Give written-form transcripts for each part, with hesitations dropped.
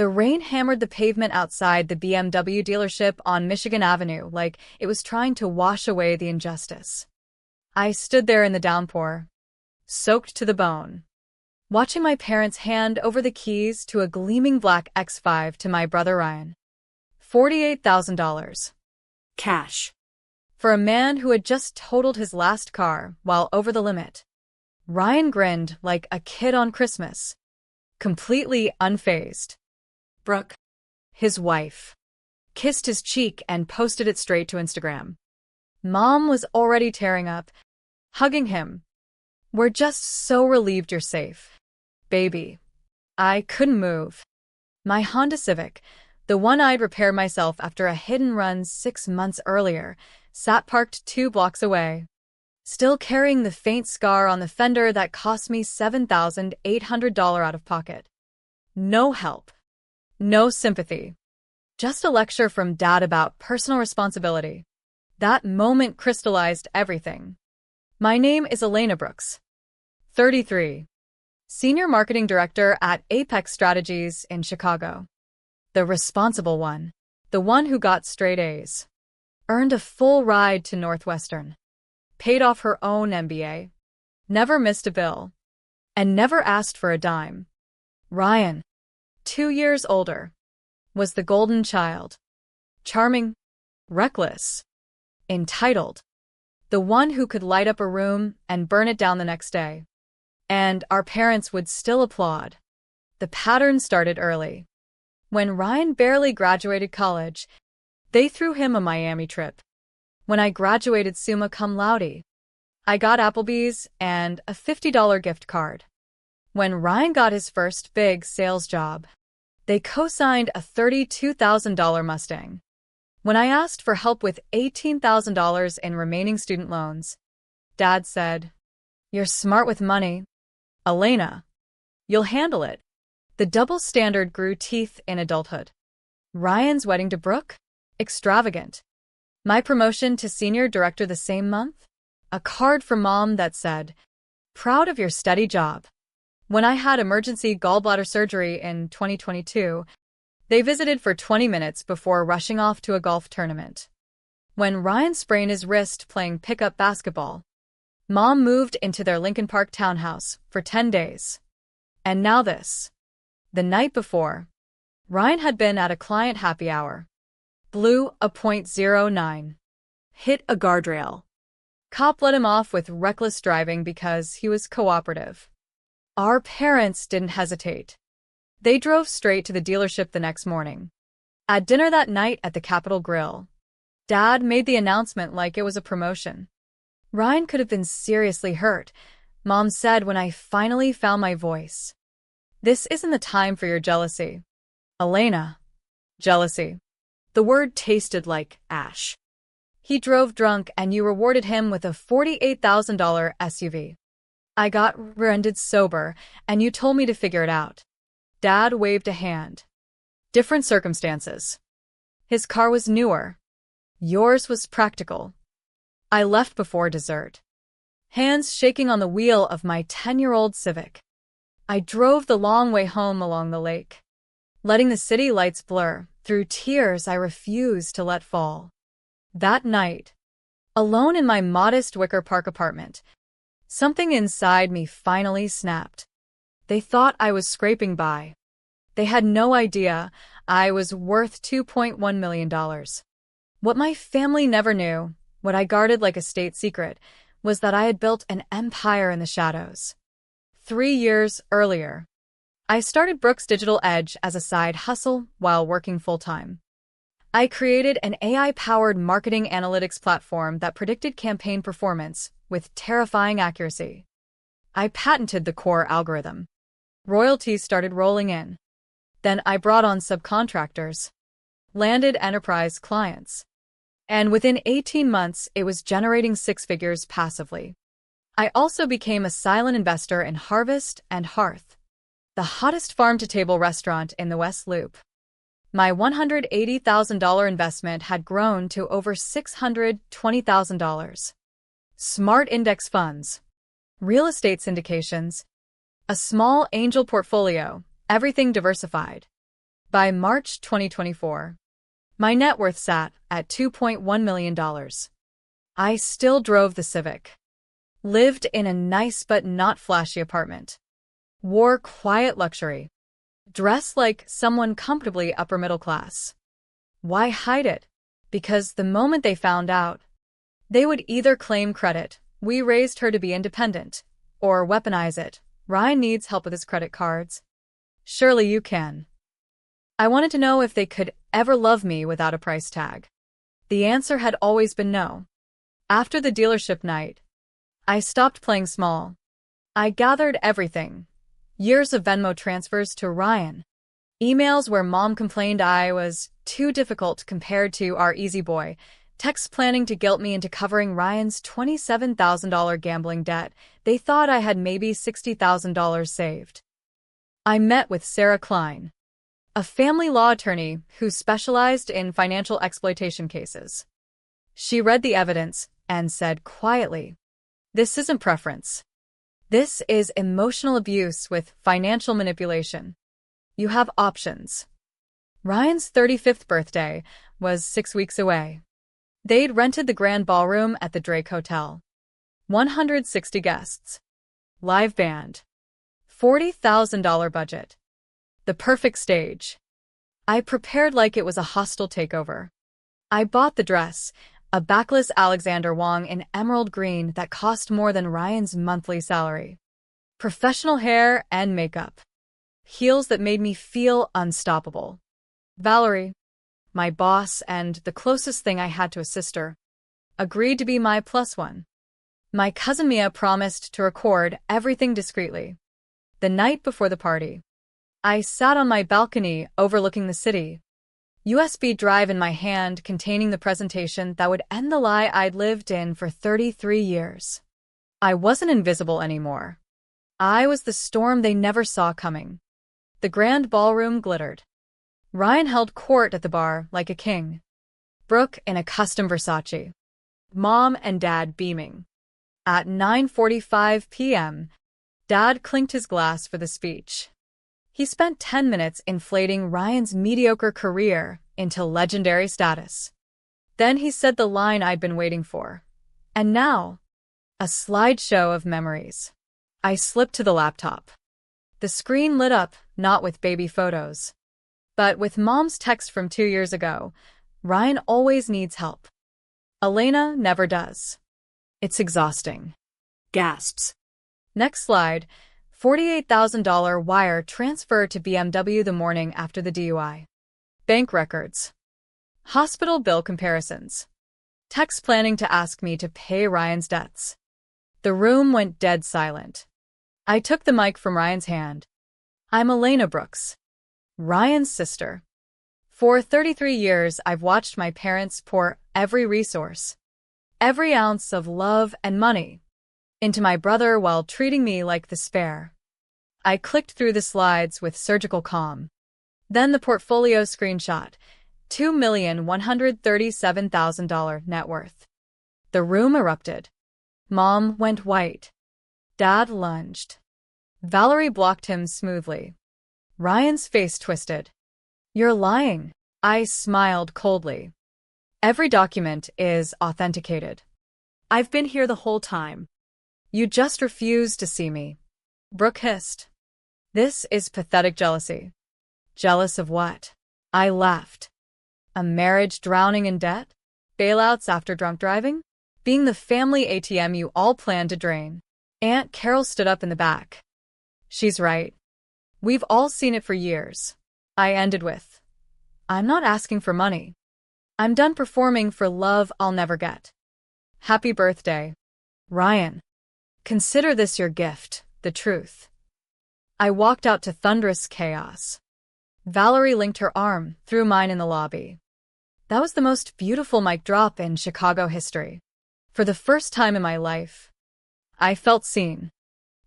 The rain hammered the pavement outside the BMW dealership on Michigan Avenue like it was trying to wash away the injustice. I stood there in the downpour, soaked to the bone, watching my parents hand over the keys to a gleaming black X5 to my brother Ryan. $48,000. Cash. For a man who had just totaled his last car while over the limit. Ryan grinned like a kid on Christmas, completely unfazed. Brooke, his wife, kissed his cheek and posted it straight to Instagram. Mom was already tearing up, hugging him. We're just so relieved you're safe. Baby. I couldn't move. My Honda Civic, the one I'd repaired myself after a hit-and-run 6 months earlier, sat parked 2 blocks away, still carrying the faint scar on the fender that cost me $7,800 out of pocket. No help. No sympathy. Just a lecture from Dad about personal responsibility. That moment crystallized everything. My name is Elena Brooks, 33, Senior Marketing Director at Apex Strategies in Chicago. The responsible one. The one who got straight A's. Earned a full ride to Northwestern. Paid off her own MBA. Never missed a bill. And never asked for a dime. Ryan, 2 years older, was the golden child. Charming, reckless, entitled. The one who could light up a room and burn it down the next day. And our parents would still applaud. The pattern started early. When Ryan barely graduated college, they threw him a Miami trip. When I graduated summa cum laude, I got Applebee's and a $50 gift card. When Ryan got his first big sales job, they co-signed a $32,000 Mustang. When I asked for help with $18,000 in remaining student loans, Dad said, "You're smart with money, Elena. You'll handle it." The double standard grew teeth in adulthood. Ryan's wedding to Brooke? Extravagant. My promotion to senior director the same month? A card from Mom that said, "Proud of your steady job." When I had emergency gallbladder surgery in 2022, they visited for 20 minutes before rushing off to a golf tournament. When Ryan sprained his wrist playing pickup basketball, Mom moved into their Lincoln Park townhouse for 10 days. And now this. The night before, Ryan had been at a client happy hour. Blew a .09. Hit a guardrail. Cop let him off with reckless driving because he was cooperative. Our parents didn't hesitate. They drove straight to the dealership the next morning. At dinner that night at the Capitol Grill, Dad made the announcement like it was a promotion. Ryan could have been seriously hurt, Mom said when I finally found my voice. This isn't the time for your jealousy. Elena. Jealousy. The word tasted like ash. He drove drunk and you rewarded him with a $48,000 SUV. I got rear-ended sober and you told me to figure it out. Dad waved a hand. Different circumstances. His car was newer. Yours was practical. I left before dessert, hands shaking on the wheel of my 10-year-old Civic. I drove the long way home along the lake, letting the city lights blur through tears I refused to let fall. That night, alone in my modest Wicker Park apartment, something inside me finally snapped. They thought I was scraping by. They had no idea I was worth $2.1 million. What my family never knew, what I guarded like a state secret, was that I had built an empire in the shadows. 3 years earlier, I started Brooks Digital Edge as a side hustle while working full-time. I created an AI-powered marketing analytics platform that predicted campaign performance with terrifying accuracy. I patented the core algorithm. Royalties started rolling in. Then I brought on subcontractors, landed enterprise clients. And within 18 months, it was generating 6 figures passively. I also became a silent investor in Harvest and Hearth, the hottest farm-to-table restaurant in the West Loop. My $180,000 investment had grown to over $620,000. Smart index funds, real estate syndications, a small angel portfolio, everything diversified. By March 2024, my net worth sat at $2.1 million. I still drove the Civic, lived in a nice but not flashy apartment, wore quiet luxury, dressed like someone comfortably upper middle class. Why hide it? Because the moment they found out, they would either claim credit, we raised her to be independent, or weaponize it, Ryan needs help with his credit cards. Surely you can. I wanted to know if they could ever love me without a price tag. The answer had always been no. After the dealership night, I stopped playing small. I gathered everything. Years of Venmo transfers to Ryan. Emails where mom complained I was too difficult compared to our easy boy. Texts planning to guilt me into covering Ryan's $27,000 gambling debt. They thought I had maybe $60,000 saved. I met with Sarah Klein, a family law attorney who specialized in financial exploitation cases. She read the evidence and said quietly, "This isn't preference. This is emotional abuse with financial manipulation. You have options." Ryan's 35th birthday was 6 weeks away. They'd rented the grand ballroom at the Drake Hotel. 160 guests. Live band. $40,000 budget. The perfect stage. I prepared like it was a hostile takeover. I bought the dress, a backless Alexander Wang in emerald green that cost more than Ryan's monthly salary. Professional hair and makeup. Heels that made me feel unstoppable. Valerie, my boss and the closest thing I had to a sister, agreed to be my plus one. My cousin Mia promised to record everything discreetly. The night before the party, I sat on my balcony overlooking the city, USB drive in my hand containing the presentation that would end the lie I'd lived in for 33 years. I wasn't invisible anymore. I was the storm they never saw coming. The grand ballroom glittered. Ryan held court at the bar like a king. Brooke in a custom Versace. Mom and Dad beaming. At 9:45 p.m., Dad clinked his glass for the speech. He spent 10 minutes inflating Ryan's mediocre career into legendary status. Then he said the line I'd been waiting for. And now, a slideshow of memories. I slipped to the laptop. The screen lit up, not with baby photos, but with Mom's text from 2 years ago. Ryan always needs help. Elena never does. It's exhausting. Gasps. Next slide. $48,000 wire transfer to BMW the morning after the DUI. Bank records. Hospital bill comparisons. Text planning to ask me to pay Ryan's debts. The room went dead silent. I took the mic from Ryan's hand. I'm Elena Brooks, Ryan's sister. For 33 years, I've watched my parents pour every resource, every ounce of love and money, into my brother while treating me like the spare. I clicked through the slides with surgical calm. Then the portfolio screenshot, $2,137,000 net worth. The room erupted. Mom went white. Dad lunged. Valerie blocked him smoothly. Ryan's face twisted. You're lying. I smiled coldly. Every document is authenticated. I've been here the whole time. You just refuse to see me. Brooke hissed. This is pathetic jealousy. Jealous of what? I laughed. A marriage drowning in debt? Bailouts after drunk driving? Being the family ATM you all planned to drain? Aunt Carol stood up in the back. She's right. We've all seen it for years. I ended with, I'm not asking for money. I'm done performing for love I'll never get. Happy birthday, Ryan. Consider this your gift, the truth. I walked out to thunderous chaos. Valerie linked her arm through mine in the lobby. That was the most beautiful mic drop in Chicago history. For the first time in my life, I felt seen.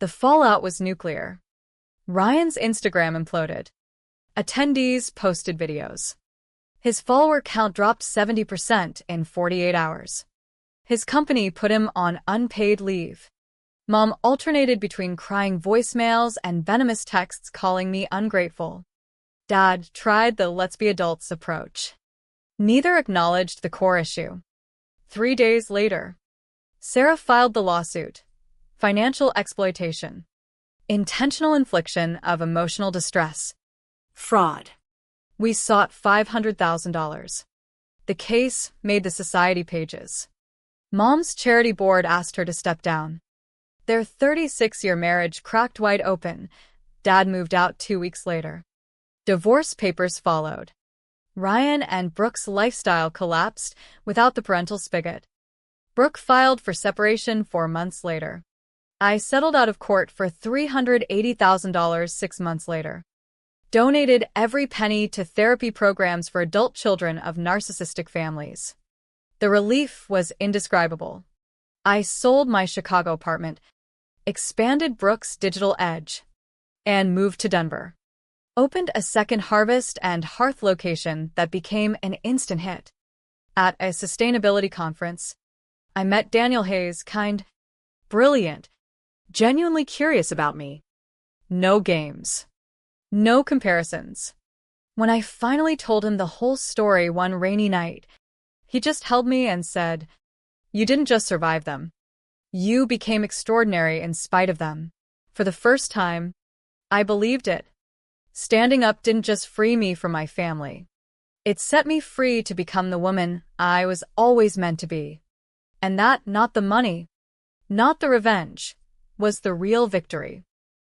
The fallout was nuclear. Ryan's Instagram imploded. Attendees posted videos. His follower count dropped 70% in 48 hours. His company put him on unpaid leave. Mom alternated between crying voicemails and venomous texts calling me ungrateful. Dad tried the let's be adults approach. Neither acknowledged the core issue. 3 days later, Sarah filed the lawsuit. Financial exploitation. Intentional infliction of emotional distress. Fraud. We sought $500,000. The case made the society pages. Mom's charity board asked her to step down. Their 36-year marriage cracked wide open. Dad moved out 2 weeks later. Divorce papers followed. Ryan and Brooke's lifestyle collapsed without the parental spigot. Brooke filed for separation 4 months later. I settled out of court for $380,000 6 months later. Donated every penny to therapy programs for adult children of narcissistic families. The relief was indescribable. I sold my Chicago apartment, expanded Brooke's digital edge, and moved to Denver. Opened a second Harvest and Hearth location that became an instant hit. At a sustainability conference, I met Daniel Hayes, kind, brilliant, genuinely curious about me. No games. No comparisons. When I finally told him the whole story one rainy night, he just held me and said, "You didn't just survive them. You became extraordinary in spite of them." For the first time, I believed it. Standing up didn't just free me from my family. It set me free to become the woman I was always meant to be. And that, not the money, not the revenge, was the real victory.